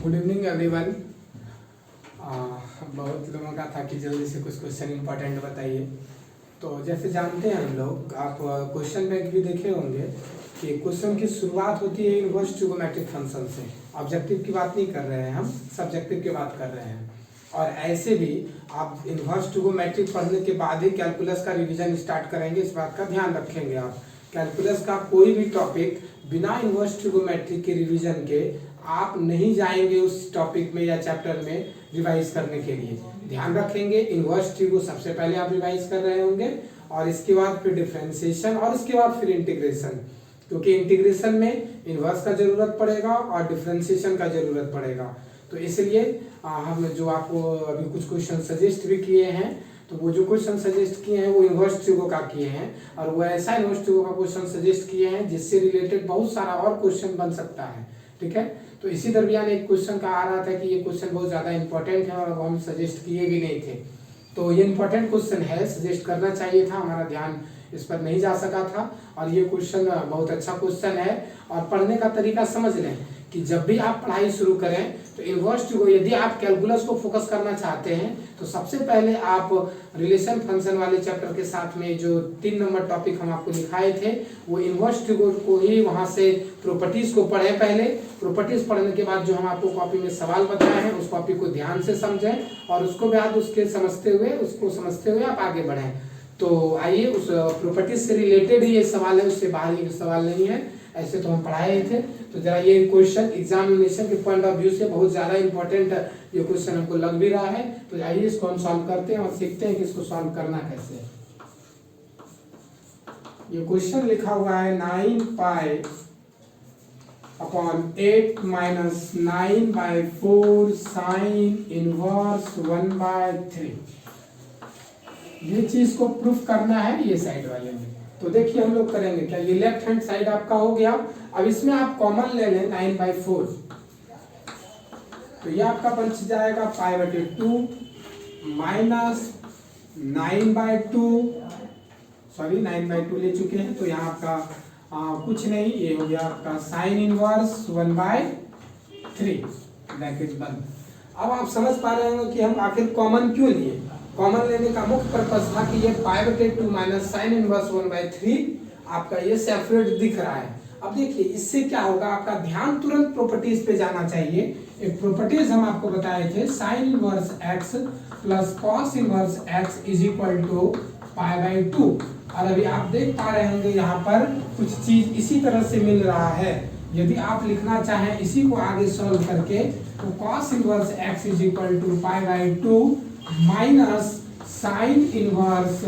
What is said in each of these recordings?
Good evening everyone. बहुत लोगों का था कि जल्दी से कुछ क्वेश्चन इंपॉर्टेंट बताइए। तो जैसे जानते हैं हम लोग, आप क्वेश्चन बैंक भी देखे होंगे कि क्वेश्चन की शुरुआत होती है इनवर्स ट्रिगोनोमेट्रिक फंक्शन से। ऑब्जेक्टिव की बात नहीं कर रहे हैं, हम सब्जेक्टिव की बात कर रहे हैं। और ऐसे भी आप इनवर्स ट्रिगोनोमेट्रिक पढ़ने के बाद ही कैलकुलस का रिवीजन स्टार्ट करेंगे, इस बात का ध्यान रखेंगे आप। कैलकुलस का कोई भी टॉपिक बिना इनवर्स ट्रिगोनोमेट्रिक के रिवीजन के आप नहीं जाएंगे उस टॉपिक में या चैप्टर में रिवाइज करने के लिए। ध्यान रखेंगे, इनवर्स ट्रिगो सबसे पहले आप रिवाइज कर रहे होंगे और इसके बाद फिर डिफरेंशिएशन और इसके बाद फिर इंटीग्रेशन, क्योंकि इंटीग्रेशन में इनवर्स का जरूरत पड़ेगा और डिफरेंशिएशन का जरूरत पड़ेगा। तो इसलिए हम जो आपको अभी कुछ क्वेश्चन सजेस्ट भी किए हैं, तो वो जो क्वेश्चन सजेस्ट किए हैं वो इनवर्स ट्रिगो का किए हैं, और वो ऐसा इनवर्स ट्रिगो का क्वेश्चन सजेस्ट किए हैं जिससे रिलेटेड बहुत सारा और क्वेश्चन बन सकता है। ठीक है, तो इसी दरमियान एक क्वेश्चन का आ रहा था कि ये क्वेश्चन बहुत ज़्यादा इंपॉर्टेंट है और वो हम सजेस्ट किए भी नहीं थे। तो ये इंपॉर्टेंट क्वेश्चन है, सजेस्ट करना चाहिए था, हमारा ध्यान इस पर नहीं जा सका था। और ये क्वेश्चन बहुत अच्छा क्वेश्चन है। और पढ़ने का तरीका समझ लें कि जब भी आप पढ़ाई शुरू करें तो इनवर्स ट्रिगो, यदि आप कैलकुलस को फोकस करना चाहते हैं तो सबसे पहले आप रिलेशन फंक्शन वाले चैप्टर के साथ में जो 3 नंबर टॉपिक हम आपको दिखाए थे वो इनवर्स ट्रिगो को ही वहां से प्रॉपर्टीज को पढ़ें। पहले प्रॉपर्टीज पढ़ने के बाद जो हम आपको कॉपी में सवाल बताए हैं उस कॉपी को ध्यान से समझें और उसको बाद उसको समझते हुए आप आगे बढ़ें। तो आइए, उस प्रॉपर्टीज से रिलेटेड ही ये सवाल है, उससे बाहर ये सवाल नहीं है। ऐसे तो हम पढ़ाए थे, तो जरा ये क्वेश्चन एग्जामिनेशन के पॉइंट ऑफ व्यू से बहुत ज्यादा इंपॉर्टेंट ये क्वेश्चन हमको लग भी रहा है। तो आइए इसको हम सॉल्व करते हैं और सीखते हैं कि इसको सॉल्व करना कैसे है। ये क्वेश्चन लिखा हुआ है 9π/8 - 9/4 sin इनवर्स 1/3। ये चीज को प्रूफ करना है ये साइड वाले में। तो देखिए हम लोग करेंगे क्या, ये लेफ्ट हैंड साइड आपका हो गया। अब इसमें आप कॉमन ले लें 9/4, तो ये आपका बच जाएगा π/2 माइनस 9/2 ले चुके हैं, तो यहाँ आपका कुछ नहीं, ये हो गया आपका साइन इनवर्स 1/3 ब्रैकेट बंद। अब आप समझ पा रहे होंगे कि हम आखिर कॉमन क्यों लिए। कॉमन लेने का मुख्य पर्पस था कि ये π/2 माइनस साइन इनवर्स 1/3 आपका ये सेपरेट दिख रहा है। अब देखिए इससे क्या होगा, आपका ध्यान तुरंत प्रॉपर्टीज पे जाना चाहिए। एक प्रॉपर्टीज हम आपको बताए थे, sine inverse x plus cos inverse x is equal to π/2। और अभी आप देख पा रहे होंगे यहाँ पर कुछ चीज इसी तरह से मिल रहा है। यदि आप लिखना चाहें इसी को आगे सॉल्व करके, तो cos inverse x is equal to π/2 minus sine inverse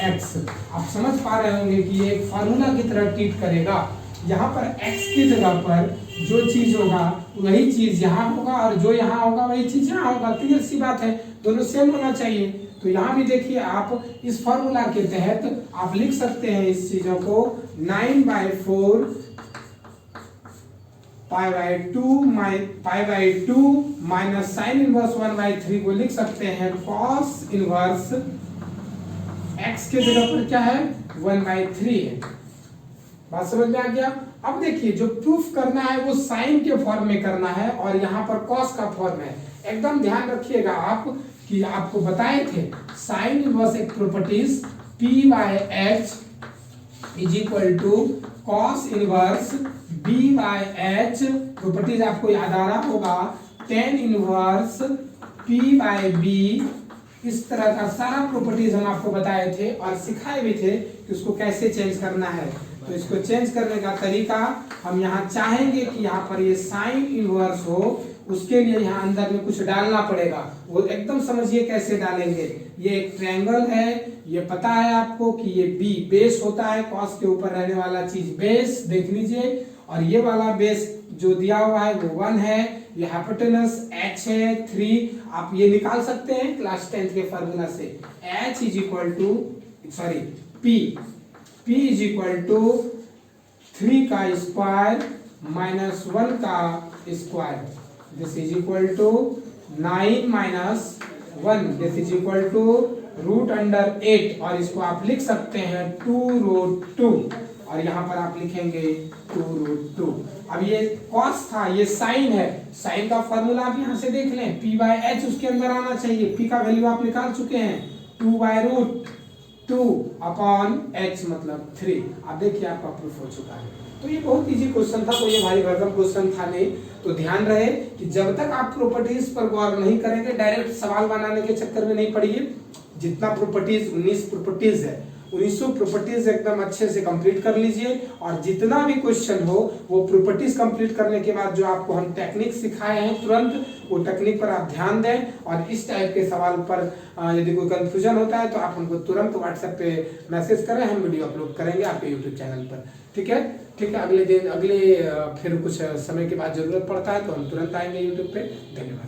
x। आप समझ पा रहे होंगे कि ये एक फार्मूला की तरह ट्रीट करेगा। यहाँ पर x की जगह पर जो चीज होगा वही चीज यहाँ होगा और जो यहाँ होगा वही चीज यहाँ होगा। क्लियर सी बात है, दोनों सेम होना चाहिए। तो यहाँ भी देखिए आप इस फार्मूला के तहत आप लिख सकते हैं इस चीजों को 9/4 π/2 माइनस साइन इनवर्स 1/3 को लिख सकते हैं कॉस इनवर्स x के जगह पर क्या है 1/3 है। बात समझ में आ गया। अब देखिए जो प्रूफ करना है वो साइन के फॉर्म में करना है और यहाँ पर कॉस का फॉर्म है। एकदम ध्यान रखिएगा आप कि आपको बताए थे साइन इनवर्स एक properties p/h is equal to cos inverse b/h। Properties आपको याद आ रहा होगा, tan इनवर्स p/b। इस तरह का सारा प्रॉपर्टीज हम आपको बताए थे और सिखाए भी थे कि उसको कैसे चेंज करना है। तो इसको चेंज करने का तरीका हम यहाँ चाहेंगे कि यहाँ पर ये साइन इनवर्स हो, उसके लिए यहाँ अंदर में कुछ डालना पड़ेगा। वो एकदम समझिए कैसे डालेंगे। ये एक ट्रायंगल है, ये पता है आपको कि ये b बेस होता है, कॉस के ऊपर रहने वाला चीज बेस देख लीजिए। और ये वाला बेस जो दिया हुआ है वो 1 है, ये हाइपोटेनस h है 3। आप ये निकाल सकते हैं क्लास 10 के फार्मूला से, h is equal to p is equal to 3 का स्क्वायर माइनस 1 का square, this is equal to 9 minus 1, this is equal to √8। और इसको आप लिख सकते हैं 2√2। और यहाँ पर आप लिखेंगे 2√2। अब ये कॉस था, ये साइन है, साइन का फॉर्मूला आप यहाँ से देख लें, p/h उसके अंदर आना चाहिए, p का वैल्यू आप निकाल चुके हैं 2/√2/h मतलब 3। अब देखिए आपका प्रूफ हो चुका है। तो ये बहुत इजी क्वेश्चन था, कोई भारी भरकम क्वेश्चन था नहीं। तो ध्यान रहे कि जब तक आप प्रॉपर्टीज पर गौर नहीं करेंगे, डायरेक्ट सवाल बनाने के चक्कर में नहीं पड़िए। जितना प्रॉपर्टीज 19 प्रॉपर्टीज है, 1900 प्रॉपर्टीज एकदम अच्छे से कंप्लीट कर लीजिए। और जितना भी क्वेश्चन हो वो प्रॉपर्टीज कंप्लीट करने के बाद जो आपको हम टेक्निक सिखाए हैं तुरंत वो टेक्निक पर आप ध्यान दें। और इस टाइप के सवाल पर यदि कोई कंफ्यूजन होता है तो आप हमको तुरंत व्हाट्सएप पे मैसेज करें, हम वीडियो अपलोड करेंगे आपके यूट्यूब चैनल पर। ठीक है, ठीक है। अगले दिन फिर कुछ समय के बाद जरूरत पड़ता है तो हम तुरंत आएंगे यूट्यूब पे। धन्यवाद।